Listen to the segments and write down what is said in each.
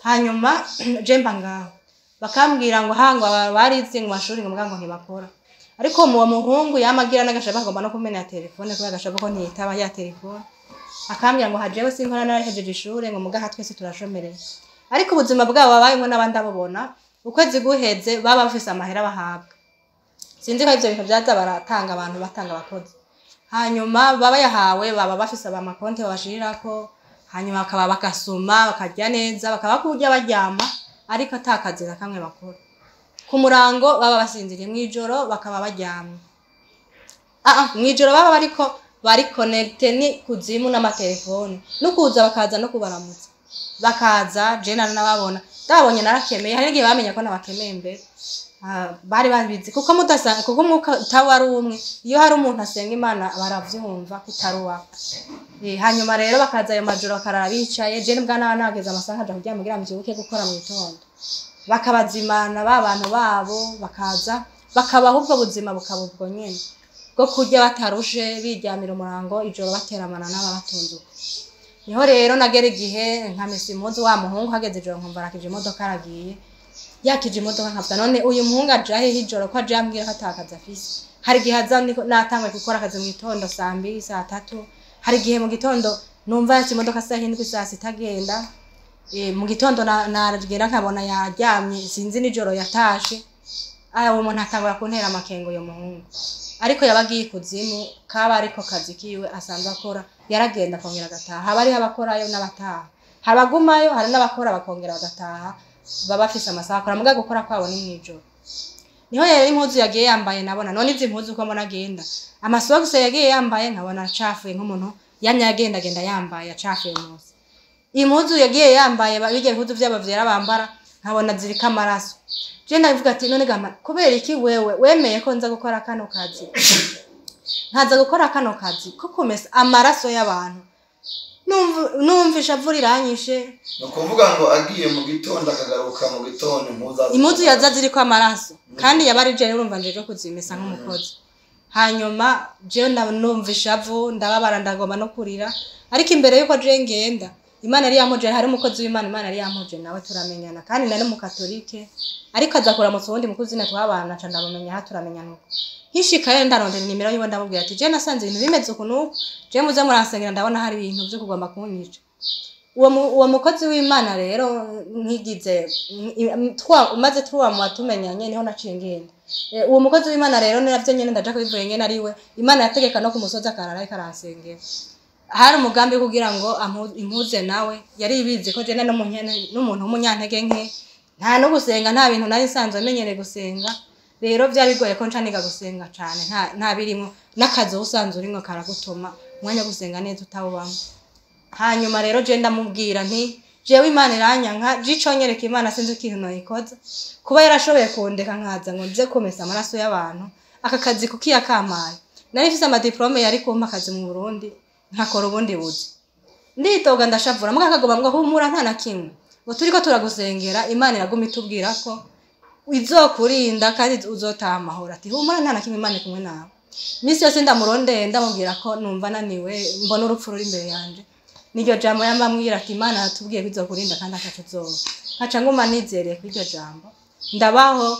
hanyuma jemba ngaho bakambwira ngo hangwa barize mu mashuri ngo muganga ntibakora ariko mu muhungu yamagira n'agashaba agomba no kumena telefone kubera agashaba ko ntiyitaba ya telefone akambwira ngo hajewe sinkora narahejeje ishure ngo mugaha twese turashomereye ariko ubuzima bwabo babayemo n'abandi abobona ukwezi guheze baba bafise amahera bahabwa sinzi ko ivyo bintu byaza baratanga abantu batanga abakozi hanyuma baba yahawe baba bafise amakonti babashirako hanyuma bakaba bakasuma bakarya neza bakaba kurya baryama ariko atakazi na kamwe bakora ku murango baba basinziriye mwijoro bakaba baryamye mwijoro baba bari connecte ni kuzimu n'amatelefone no kuza bakaza no kubaramutsa bakaza je nababona ndabonye narakemeye hari ngiye bamenya ko nabakemeye mbere bari babizi kuko mudasanga kuko umwuka utawari umwe iyo hari umuntu asenga Imana baravyumva kutaruwa hanyuma rero bakaza ayo majoro bakarara bicaye je nibwana nageze amasaha aja kuryama kugira mvyibuke gukora mu gitondo bakabazimana babantu babo bakaza bakabaho ubwo buzima bukabubwo nyene bwo kurya batarushe biryamira umurango ijoro bateramana n'ababatunze niho rero nagera igihe nkamesa impuzu wa muhungu hageze ijoro nkumva arakije imodoka aragiye yakije imodoka nkafta none uyu muhungu ajahe hijoro ko aje ambwira ko atakaza afise hari gihe aza natangwe gukora akazi mu gitondo saa 2 saa 3 hari gihe mu gitondo numva yatse imodoka saa 7 saa 6 itagenda mu gitondo naragera nkabona yaryamye sinzi nijoro yatashe uwo muntu atangura kuntera amakengo yo muhungu ariko yabagiye kuzimu kaba ariko kazi kiwe asanzwe akora yaragenda akongera agataha habari abakorayo n'abataha habagumayo hari n'abakora bakongera bagataha baba bafise amasaha akora muga gukora kwabo ni mwijoro niho yari impuzu yagiye yambaye nabona none izi impuzu uko mbona agenda amasogisi yagiye yambaye nkabona acafuye nk'umuntu yagenda yambaye acafuye munsi impuzu yagiye yambaye bige impuzu vyabo vyera bambara nkabona zirika amaraso je ndavuga ati none gama kubera iki wewe wemeye ko nza gukora kano kazi nkaza gukora kano kazi ko kumesa amaraso y'abantu numvisha vuri ranyishe no kuvuga ngo agiye mu gitondo akagaruka mu gitondo impuzu yaza ziriko amaraso kandi yabari je urumva nje kuzimesa nk'umukozi hanyuma je numvisha vu ndababara ndagomba no kurira ariko imbere yuko je ngenda Imana yari yamuje hari umukozi w'Imana yari yamuje nawe turamenyana kandi nari mu katolike ariko azakora mu wundi mukozi na twabana ca ndabamenya ha turamenyana uko hishikaye ndarondera nimero yiwe ndamubwira ati je nasanze ibintu bimeze ukuntu je muze muransengera ndabona hari ibintu byo kugomba kunyica uwo mukozi w'Imana rero nkigize umaze tuwa mu watumenyanye niho naciye ngenda uwo mukozi w'Imana rero navyo nyene ndaja kubivuye nyene ariwe Imana yategeka no kumusoza akarara ikaransengera hari umugambi kugira ngo impuze nawe yari ibize ko je n'umuntu w'umunyantege nke nta no gusenga nta bintu nari sanzwe menyere gusenga rero byabigoye ko ncaniga gusenga cyane nta birimo nakazi usanzwe urimo karagutuma umwanya gusenga neza utawubamo hanyuma rero je ndamubwira nti jewe Imana iranyanka jiconyereka Imana sinzi ikintu noyikoza kuba yarashoboye kundeka nkaza ngo nje komesa amaraso y'abantu aka kazi kukiya kamaye nari mfise ama diplome yari kumpa akazi mu Burundi nkakora ubundi buzi nditoga ndashavura muga kagoma ngo humura nta nakimwe ngo turiko turagusengera Imana iraguma itubwira ko izokurinda kandi uzotaha amahoro ati humura nta nakimwe Imana kumwe nawe misi yose ndamurondeye ndamubwira ko numva naniwe mbona urupfu ruri imbere yanje niryo jambo yambamwira ati Imana yatubwiye ko izokurinda kandi akacu zoba haca nguma nizereye kw'iryo jambo ndabaho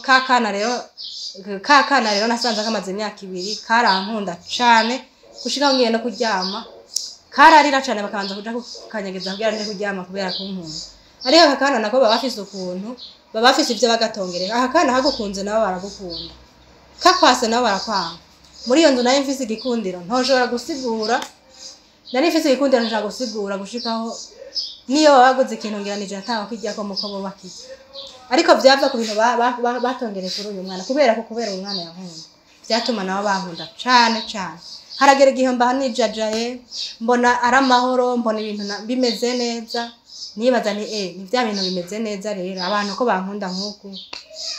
kakana rero nasanze kamaze imyaka 2 karankunda cyane gushika ngiye no kuryama kararira cyane bakabanza kuja kukanyageza kugira nje kuryama kubera kunkunda ariko akana nako baba bafise ukuntu baba bafise ivyo bagatongerera akana hagukunze nabo baragukunda kakwase nabo barakwanga muri iyo nzu nayo mfise igikundiro ntoshobora gusigura nari mfise igikundiro nja gusigura gushikaho niyo baguze ikintu ngiranije atanga kwijya ko muko bo bakije ariko byava ku bintu batongereye kuri uyu mwana kubera umwana yankunda byatuma nabo bankunda cyane haragera igihe mba nijajaye mbona ari amahoro mbona ibintu bimeze neza nibaza ni bya bintu bimeze neza rero abantu ko bankunda nkuko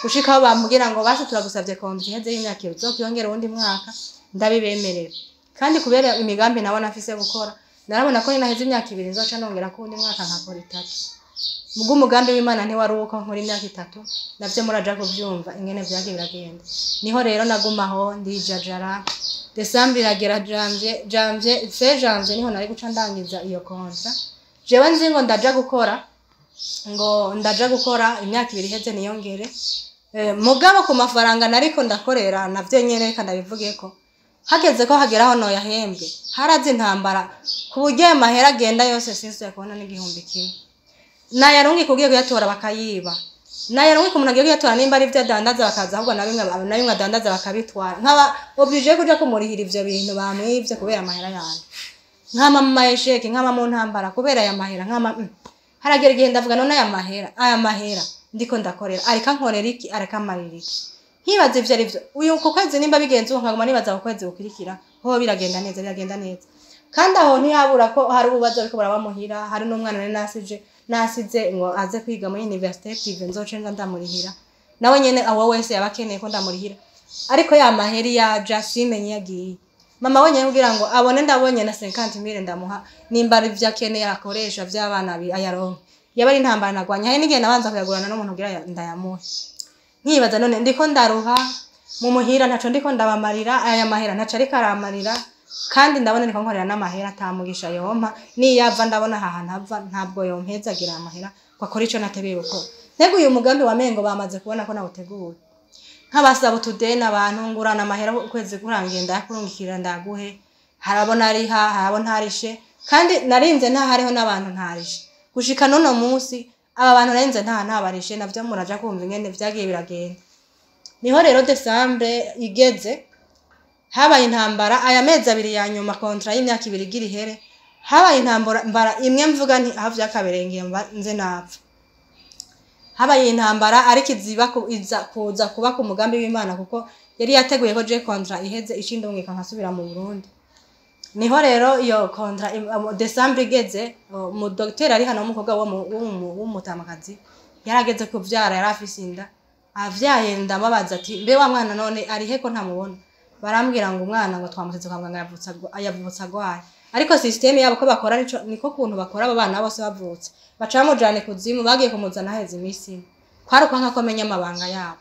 gushikaho bambwira ngo basi turagusavye konti heze y'imyaka uzokiyongera undi mwaka ndabibemerera kandi kubera imigambi nabona afise gukora narabona ko ninaheze imyaka 2 nzoca nongera ko undi mwaka nkakora 3 mugo umugambi w'Imana ntiwari uko nkora imyaka 3 navyo muraja kuvyumva ingene byagiye biragenda niho rero nagumaho ndijajara Desembre iragera janvier niho nari guca ndangiza iyo kontra jewe nzingo ndaja gukora ngo ndaja gukora imyaka 2 iheze niyongere mugabo ku mafaranga nariko ndakorera navyo nyene kandi bivuge ko hageze ko hageraho no yahembwe harazi intambara ku buryo amahera agenda yose sinzi yakubona n'igihumbi kimwe nayarungi kugiye kuyatora bakayiba nayarungi ku muntu agiye kuyatora nimba ari byo adandaza bakaza ahubwo nabimwe adandaza bakabitwara nkaba oblige kuja kumurihira ivyo bintu bamwivye kubera amahera yanje nkama mu mayesheke nkama mu ntambara kubera aya mahera nkama haragera igihe ndavuga none aya mahera ndiko ndakorera areka nkorera iki areka marira iki nkibaze ivyo arivyo uyu ku kwezi nimba bigenze nkaguma nibaza ku kwezi bukurikira ho biragenda neza kandi aho ntiyabura ko hari ububazo ariko barabamuhira hari n'umwana nasize ngo aze kwiga muri university prive nzocenga ndamurihira nawe nyene aho wese yabakeneye ko ndamurihira ariko ya maheri ya Jasmine yagiye mama wenye kugira ngo abone ndabonye na 50,000 ndamuha nimba ari vyakeneye akoresha vy'abana ayaronke yabari intambara nagwanya hari n'igihe nabanza kuyagurana n'umuntu ugira ndayamuha nkibaza none ndiko ndaruha mu muhira ntaco ndiko ndabamarira aya mahera ntaco ariko aramarira kandi ndabona niko nkorera n'amahera atamugisha yompa niyava ndabona hahantu hava ntabwo yompeza agira amahera kwakora ico nateguye uko ntego uyu mugambi wa mengo bamaze kubona ko nawuteguye nk'abasaba utudeni abantu ngurana amahera ukwezi kurangenda yakurungikira ndaguhe harabona ari harabona harishe kandi narinze nta hariho n'abantu ntarishe gushika none munsi aba bantu narinze nta barishe navyo muraja kumva ingene vyagiye biragenda niho rero December igeze habaye intambara aya mezi 2 ya nyuma kontra y'imyaka 2 igira ihere habaye intambara imwe mvuga nti aho vyakaberengeye nze napfa habaye intambara ariko iza kuza kuba ku mugambi w'Imana kuko yari yateguye ko je kontra iheze icindungika nkasubira mu Burundi niho rero iyo kontra December igeze mu docteur ari hano umukobwa w'umutamakazi yarageze kuvyara yarafise inda avyaye ndababaza ati mbe wa mwana none ari he ko ntamubona barambwira ngo umwana ngo twamuteze kwa muganga yavutse agwaye ariko system yabo ko bakora niko kuntu bakora abo bana bose bavutse bacamujane kuzimu bagiye kumuzana heze imisi kwari kwanka komenya amabanga yabo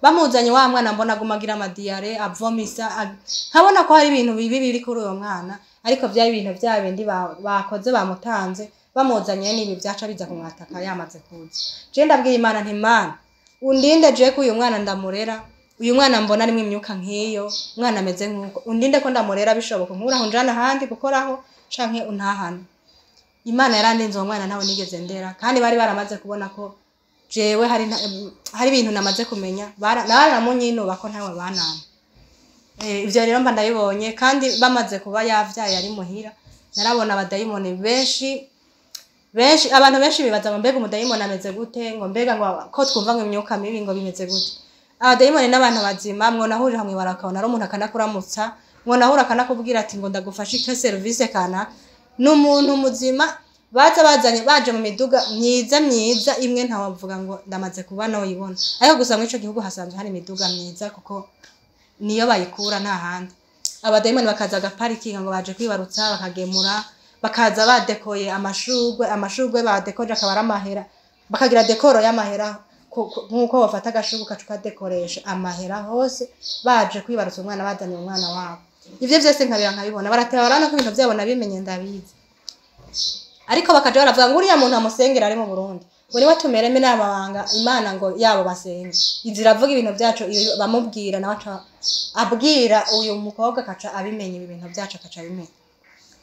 bamuzanye wa mwana mbona gumagira amadiyare avomisa nkabona ko hari ibintu bibi biri kuri uyo mwana ariko byari ibintu byabindi bakoze bamutanze bamuzanye nibi byaca biza kumwataka yamaze kuza je ndabwira Imana nti Imana undinde je ko uyu mwana ndamurera uyu mwana mbona ari imyuka nkiyo mwana ameze nkuko undinde ko ndamurera bishoboka nkura aho njana handi gukoraho canke untahana Imana yarandinze uwo mwana nawe nigeze ndera kandi bari baramaze kubona ko jewe hari ibintu namaze kumenya naramunyinuba ko ntawe banama ivyo rero mba ndabibonye kandi bamaze kuba yavyaye ari muhira narabona abadayimoni benshi abantu benshi bibaza ngo mbega umudayimoni ameze gute ngo mbega ngo ko twumva ngo imyuka mibi ngo bimeze gute abadayimoni n'abantu bazima mwo nahurira hamwe barakabona ari umuntu akanakuramutsa mwo nahura akanakubwira ati ngo ndagufasha ike service kana n'umuntu muzima baje mu miduga myiza imwe ntawavuga ngo ndamaze kuba nawe yibona ariko gusa muri ico gihugu hasanzwe hari imiduga myiza kuko niyo bayikura nta handi abadayimoni bakaza agaparikinga ngo baje kwibarutsa bakagemura bakaza badekoye amashurwe badekoje akabara amahera bakagira dekoro y'amahera nkuko bafata agashugu kadekoresha amahera hose baje kwibarutsa umwana bazaniye umwana wabo ivyo vyose nkabibona baratebarana ko ibintu byabo nabimenye ndabizi ariko bakaje baravuga ngo uriya muntu amusengera ari mu Burundi ngo ni watumereme n'ababanga Imana ngo yabo basenga iziravuga ibintu byacu bamubwira nawe abwira uyu mukobwa kaca abimenye ibintu byacu kaca abimenye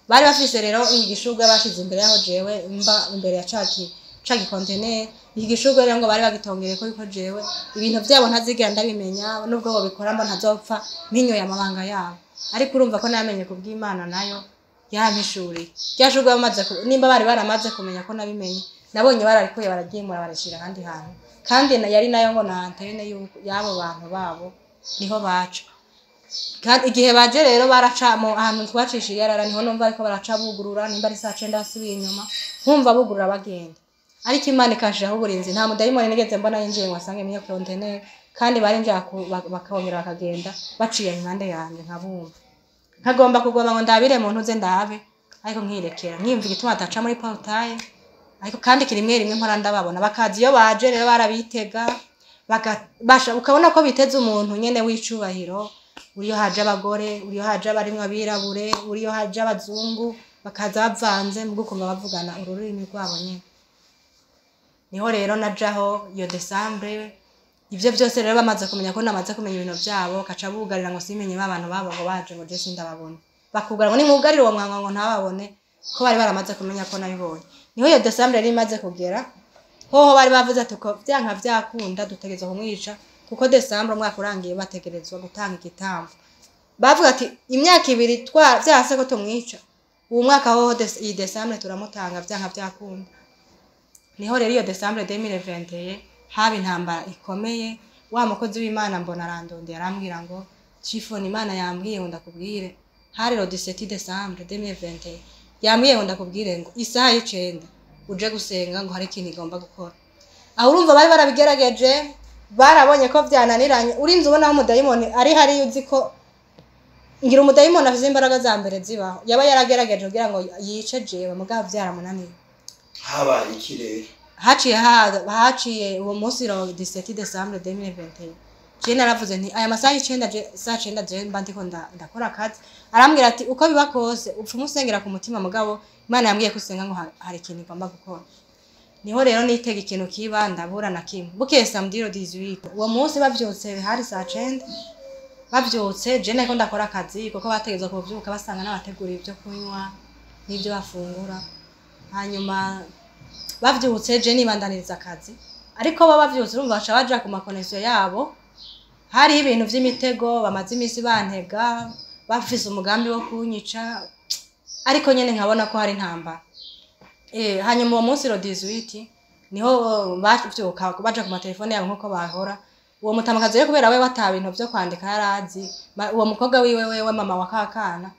bari bafise rero igishurwe bashize imbere yaho jewe mba imbere ya caki container igishurwe rero ngo bari bagitongere ko yuko jewe ibintu byabo ntazigira ndabimenya nubwo bo bikora mba ntazopfa minyo ya mabanga yabo ariko urumva ko namenye kubw'Imana nayo yampishuriye cyashurwe bamaze nimba bari baramaze kumenya ko nabimenye nabonye bararikuye baragimura barashira kandi hantu kandi yari nayo ngo na antene yabo bantu babo niho baca kandi igihe baje rero baraca mu ahantu twacishiye yarara niho numva ariko baraca bugurura nimba ari saa 9 asubiye inyuma nkumva bugurura bagenda ariko Imana ikashiraho uburinzi nta mudayimoni nigeze mbona yinjiye ngo asange minyo container kandi barinjya bakongera bakagenda baciye impande yanjye nkabumva nkagomba kugoma ngo ndabire muntu ze ndabe ariko nkirekera nkimva igituma ataca muri portail ariko kandi kirimwe rimwe mpora ndababona bakazi iyo baje rero barabitega basha ukabona ko biteze umuntu nyene wicubahiro uriyo haje abagore uriyo haje abarimwe abirabure uriyo haje abazungu bakaza bavanze mu gukumva bavugana ururimi rwabo nyene niho rero najaho iyo Decembre ivyo byose rero bamaze kumenya ko namaze kumenya ibintu byabo kaca bugarira ngo simenye abantu babo ngo baje ngo je sindababone bakugara ngo nimugarire uwo mwango ngo ntababone ko bari baramaze kumenya ko nabibonye niho iyo Decembre yari imaze kugera hoho bari bavuze ati ko byanka byakunda dutegeza kumwica kuko Decembre umwaka urangiye bategerezwa gutanga igitambo bavuga ati imyaka ibiri byase ko tumwica uwo mwaka hoho iyi Decembre turamutanga byanka byakunda niho rero iyo Decembre 2021 haba intambara ikomeye wa mukozi w'Imana mbona arandonde yarambwira ngo Chifoni Imana yambwiye ngo ndakubwire hari le 17 Decembre 2021 yambwiye ngo ndakubwire ngo isaha y'icenda uje gusenga ngo hari ikintu igomba gukora aho urumva bari barabigerageje barabonye ko byananiranye urinze ubona aho umudayimoni ari hari uzi ko ngira umudayimoni afite imbaraga za mbere zibaho yaba yaragerageje kugira ngo yice jewe mugabo byaramunaniye haba ikirere haciye uwo munsi ro 17 Decembre 2021 je naravuze nti aya masaha y'icenda saa 9 je mba ndiko ndakora akazi arambwira ati uko biba kose upfa umusengera ku mutima mugabo Imana yambwiye kusenga ngo hari ikintu igomba gukora niho rero nitega ikintu kiba ndabura na kimwe bukeye samedi 18 uwo munsi bavyutse hari saa 9 bavyutse je nako ndakora akazi kuko bategezwa kuvyuka basanga n'abategura ibyo kunywa n'ibyo bafungura hanyuma bavyutse je nibandaniriza akazi ariko baba bavyutse urumva baca baja ku makoneksio yabo hari ibintu vy'imitego bamaze imisi bantega bafise umugambi wo kunyica ariko nyene nkabona ko hari intambara hanyuma uwo munsi ro 18 niho bavyuka baja ku matelefone yabo nkuko bahora uwo mutamakazi rero kubera we wata bintu byo kwandika yarazi uwo mukobwa wiwe mama wa kakana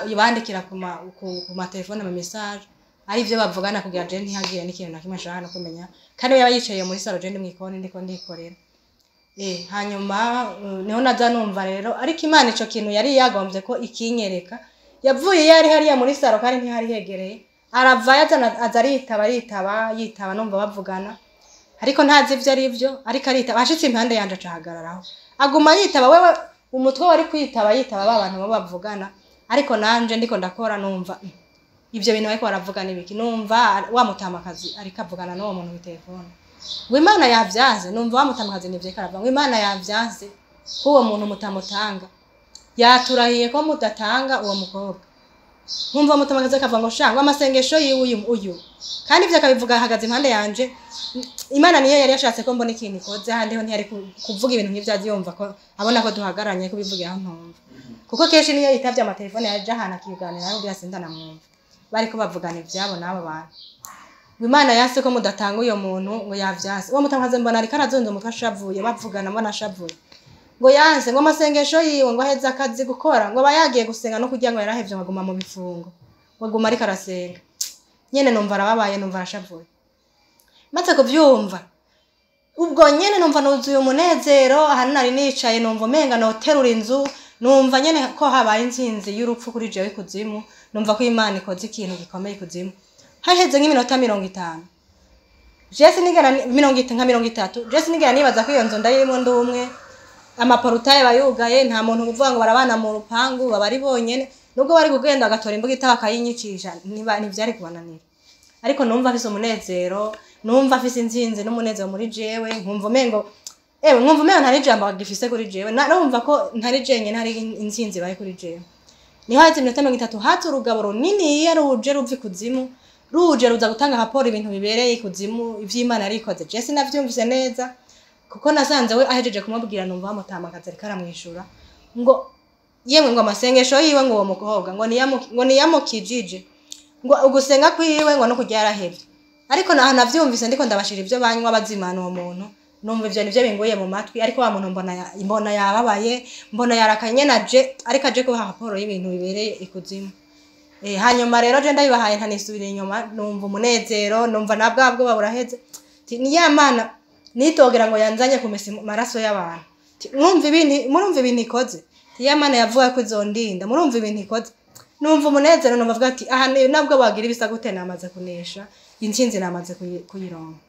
yibandikira ku matelefone mu message ari byo bavugana kugira je ntihagiye n'ikintu na kimwe shaka no kumenya kandi yaba yicaye muri salo je ndimwikoni ndiko ndikorera hanyuma niho naza numva rero ariko Imana ico kintu yari yagombye ko ikinyereka yavuye yari hariya muri salo kandi ntihari hegereye arava yitaba numva bavugana ariko ntazi ivyo ari byo ariko aritaba ashitse impande yanje acahagararaho aguma yitaba wewe umutwe wari kwitaba babantu bo bavugana ariko nanje ndiko ndakora numva ivyo bintu bariko baravugana ibiki numva wa mutamakazi ariko avugana n'uwo muntu ku telefone ngo Imana yavyaze numva wa mutamakazi nivyo karava ngo Imana yavyaze ko uwo muntu mutamutanga yaturahiye ko mudatanga uwo mukobwa nkumva mutamakazi akavuga ngo shanga amasengesho yiwe uyu kandi ivyo akabivuga hagaze impande yanje Imana niyo yari yashatse ko mbona ikintu ikoze handi ho ntiyari kuvuga ibintu nk'ivyazi yumva ko abona ko duhagaranye ko bivugira aho ntumva kuko keshi niyo yitavye amatelefone yaje hana kiganira nayo byasindana mwumva bariko bavugana ivyabo nabo bantu Imana yase ko mudatanga uyo muntu ngo yavyase uwo mutamakazi mbona ari karazonze umutwe ashavuye bavugana mbona ashavuye ngo yanse ngo amasengesho yiwe ngo aheza akazi gukora ngo bayagiye gusenga no kugira ngo yarahevye ngaguma mu bifungo ngaguma ari karasenga nyene numva arababaye numva arashavuye maze kuvyumva ubwo nyene numva nuzuye umunezero aha nari nicaye numva umenga no terura inzu numva nyene ko habaye inzinzi y'urupfu kuri jewe kuzimu numva ko Imana ikoze ikintu gikomeye kuzimu haheze nk'iminota 50 Jesse nigana 30 Jesse nigana nibaza ko iyo nzu ndayirimo ndumwe amaporutaye bayugaye nta muntu uvuga ngo barabana mu rupangu babari bonyene nubwo bari kugenda agatora imbuga itabakayinyicisha ntivyari kubananira ariko numva afise umunezero numva afise inzinzi n'umunezero muri jewe nkumva umengo nkumva umengo ntari jambo gifise kuri jewe numva ko ntari jenye ntari inzinzi baye kuri jewe niho haheze iminota 30 hati urugabo runini yaruje ruvi kuzimu ruje ruza gutanga raporo ibintu bibereye kuzimu ivy'Imana yarikoze Jesse navyumvise neza kuko nasanze we ahejeje kumubwira numva bamutamakazi ariko aramwishura ngo yemwe ngo amasengesho yiwe ngo uwo mukobwa ngo niyamukijije ngo ugusenga kwiwe ngo no kujya yarahevye ariko navyumvise ndiko ndabashira ivyo banywa bazimana uwo muntu numva ivyo nivyo bingoye mu matwi ariko wa muntu mbona yababaye mbona yarakanye naje ariko aje kuha raporo y'ibintu bibereye ikuzimu hanyuma rero je ndayibahaye ntanisubira inyuma numva umunezero numva nabwabwo baburaheze ni yamana nitogera ngo yanzanye kumesa maraso y'abantu murumva ibintu ikoze yamana yavuga ko izondinda murumva ibintu ikoze numva umunezero numva avuga ati aha nabwo bagira ibisa gute namaze kunesha intsinzi namaze kuyironka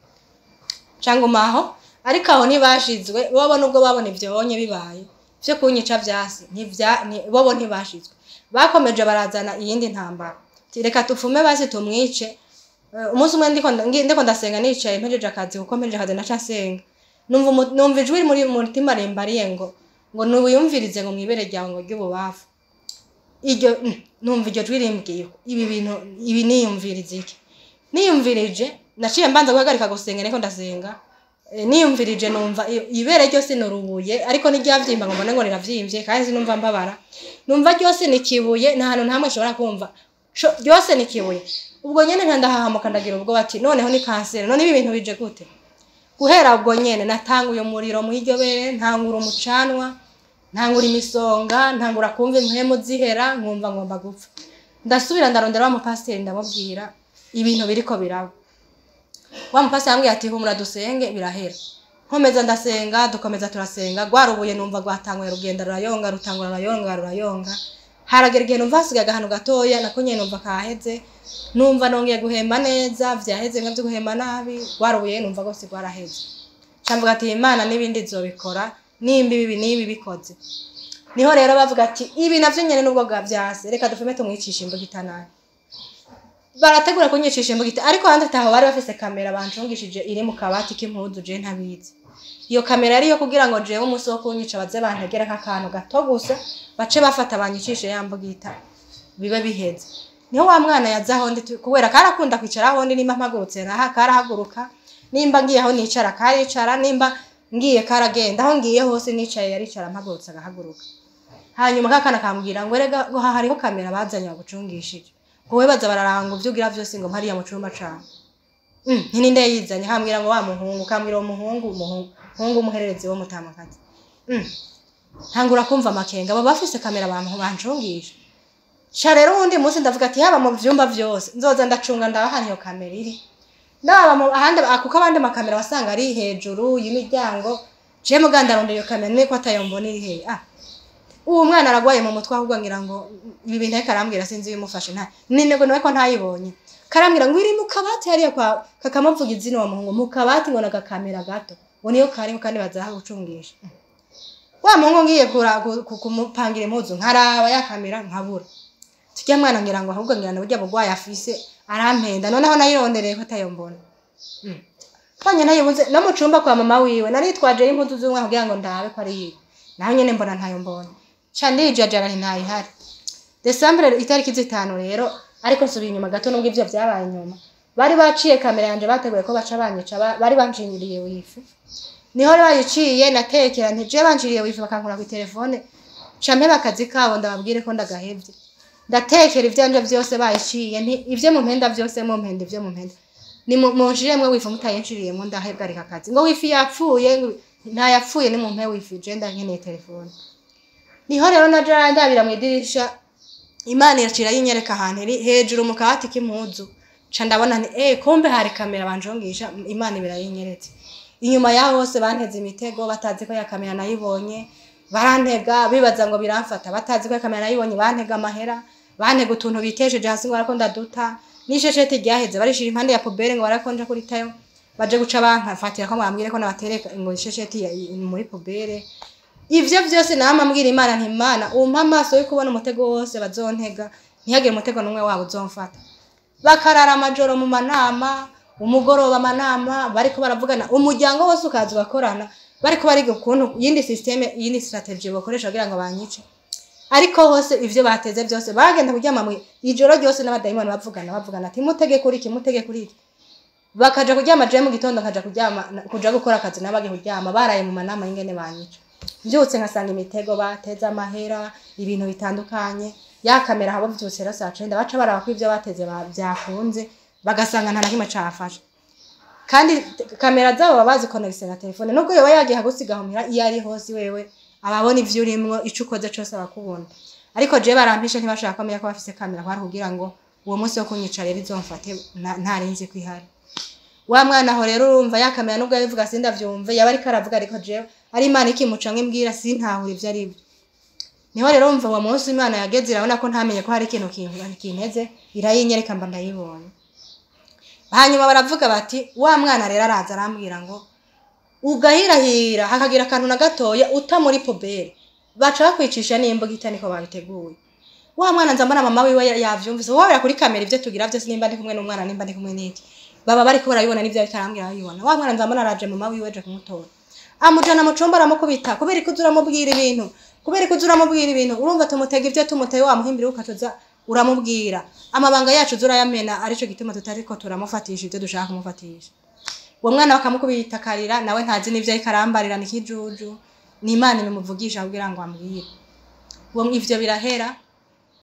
cyangwa maho ariko aho ntibashizwe bobo nubwo babona ivyonye bibaye byo kunyica vyasi bobo ntibashizwe bakomeje barazana iyindi ntambara reka tupfume basi tumwice umunsi umwe ndiko ndasenga nicaye mpejeje akazi kuko mpejeje akazi naca nsenga numva ijwi muri mutima rembariye ngo nubiyumvirize ngo mwibere ryawe ngo ry'ububafu iryo numva iryo jwi rimbwiye ibi niyumvirize iki niyumvirije naciye mbanza guhagarika gusenga niko ndasenga niyumvirije numva ibere ryose nurubuye ariko niryavyimba ngo mbone ngo riravyimbye kandi sinumva mbabara numva ryose nikibuye nta hantu ntamwe nshobora kumva ryose nikibuye ubwo nyene nkandahahamuka ndagira ubwo bati noneho ni kanseri none ibi bintu bije gute guhera ubwo nyene natanguye umuriro mu iryo bere ntangura umucanwa ntangura imisonga ntangura kumva impwemu zihera nkumva ngomba gupfa ndasubira ndarondera wa mupasiteri ndamubwira ibintu biriko biraba wa mupasiteri ambwiye ati humura dusenge birahera nkomeza ndasenga dukomeza turasenga gwarubuye numva gwatanguye rugenda rurayonga rutangura rurayonga haragera igihe numva hasigaye ahantu gatoya nako nyene numva kaheze numva nongeye guhema neza vyaheze nkavyo guhema nabi gwarubuye numva gose gwaraheze camvuga ati Imana nibindi zobikora nimba ibi nibi bikoze niho rero bavuga ati ibi navyo nyene nubwo gavyase reka dufeme tumwicisha imbugita nabi barategura kunyicisha imbugita ariko handi taho bari bafise kamera bancungishije iri mu kabati k'impuzu je ntabizi iyo kamera yari yo kugira ngo jewe umunsi wo kunyica baze bantegera nk'akantu gato gusa bace bafata banyicishe yambugita bibe biheze niho wa mwana yazaho ndi kubera karakunda kwicara aho ndi nimba mpagurutse naha karahaguruka nimba ngiye aho nicara karicara nimba ngiye karagenda aho ngiye hose nicaye yaricara mpagurutse agahaguruka hanyuma kakana kambwira ngo erega ngo hariho kamera bazanye bagucungishije ngo baza bararanga uvyugira vyose ngo mpariya mu cumba cane ninde yizanye hambwira ngo wa muhungu kambwira umuhungu umuhererezi wo mutamakazi ntangura kumva makenga abo bafise kamera abantu bancungisha sha rero undi munsi ndavuga ati haba mu vyumba vyose nzoza ndacunga ndabahanyo kamera iri naba mu ahandi akuko abandi makamera wasanga ari hejuru y'imiryango je muganda rondera iyo kamera niko atayombona iri he uwo mwana aragwaye mu mutwe ahubwo ngira ngo ibi bintu karambwira sinzi bimufashe nta ninego nawe ko ntayibonye karambwira ngo iri mu kabati hariya kwa kakamuvuga izina wa muhungu mu kabati ngo nagakamera gato ngo niyo kari kandi bazaha gucungisha wa muhungu ngiye kumupangira impuzu nkaraba ya kamera nkabura tujya mwana ngira ngo ahubwo ngira burya bugwaye afise arampenda noneho nayirondereye ko atayombona fanye nayibuze no mu cumba kwa mama wiwe naritwaje impuzu z'umwe kugira ngo ndabe ko ari yiwe naho nyene mbona ntayombona ca ndijajara ntayihari December itariki 5 rero ariko nsubira inyuma gato nubwo ivyo vyabaye inyuma bari baciye kamera yanje bateguye ko baca banyica bari banjiniriye wifi niho bayiciye natekera ntije banjiriye wifi bakankura ku telefone campe bakazi kabo ndababwire ko ndagahevye ndatekera ivyanje vyose bayiciye nti ivyo mu mpenda vyose mu mpenda ivyo mu mpenda ni munjiremwe wifi mutayenshiriye mu ndahebwa reka kazi ngo wifi yapfuye nta yapfuye ni mu mpe wifi je ndankeneye telefone niho rero naje ndabira mu idirisha Imana iracira yinyereka ahantu iri hejuru mu kabati k'impuzu ca ndabona nti kumbe hari kamera banjongisha Imana birayinyeretse inyuma yaho hose banteze imitego batazi ko ya kamera nayibonye barantega bibaza ngo biramfata batazi ko ya kamera nayibonye bantega amahera bantega utuntu bitesheje hasi ngo arako ndaduta n'isheshete ryaheze barishira impande ya pobere ngo barakonja kuri tayo baje guca bankafatira ko mwambwire ko nabatereka ngo isheshete muri pobere ivyo vyose nama mbwira Imana nti Imana umpa amaso yo kubona umutego wose bazontega ntihagire umutego numwe wabo uzomfata bakarara amajoro mu manama umugoroba amanama bariko baravugana umuryango wose ukaza bakorana bariko bariga ukuntu yindi systeme yindi strategy bakoresha kugira ngo banyice ariko hose ivyo bateze byose bagenda kuryama mu ijoro ryose n'abadayimoni bavugana ati mutege kuri iki bakaja kuryama je mu gitondo nkaja kuja gukora akazi nabage kuryama baraye mu manama y'ingene banyice byutse nkasanga imitego bateza amahera ibintu bitandukanye ya kamera habo byose rasa cenda baca baraba ko ivyo bateze byakunze bagasanga nta nakimwe cafasha kandi kamera zabo babazi connection na telefone nubwo yoba yagiye hagusigahumira iyo ari hose wewe ababona ivyo urimwo ico ukoze cyose bakubona ariko je barampishe ntibashaka kwamenya ko bafise kamera kwari kugira ngo uwo munsi wo kunyica rero izomfate ntarinzi kwihari wa mwana ho rero urumva ya kamera nubwo yabivuga sindavyumve yaba ari karavuga ariko je ari Imana ikimucanwe mbwira sintahura ivyo ari byo niho rero umva wa munsi Imana yageze irabona ko ntamenye ko hari ikintu kinteze irayinyereka mba ndayibonye hanyuma baravuga bati wa mwana rero araza arambwira ngo ugahirahira hakagira akantu na gatoya uta muri pobere baca bakwicisha n'imbuga itaniko babiteguye wa mwana nzambana mama wiwe yavyumvise wabera kuri kamera ivyo tugira vyose nimba ndi kumwe n'umwana nimba ndi kumwe n'iki baba bari ko barabibona n'ivyo bitarambira babibona wa mwana nzambana araje mama wiwe aje kumutora amujana mu cumba aramukubita kubera ikuzura mubwira ibintu urumva tumutega ivyo tumuteye wa muhimbira ukatoza uramubwira amabanga yacu zurayamena arico gituma tutariko turamufatisha ivyo dushaka kumufatisha uwo mwana bakamukubita karira nawe ntazi n'ivyo ikarambarira nikijuju ni Imana imuvugisha kugira ngo ambwire uwo ivyo birahera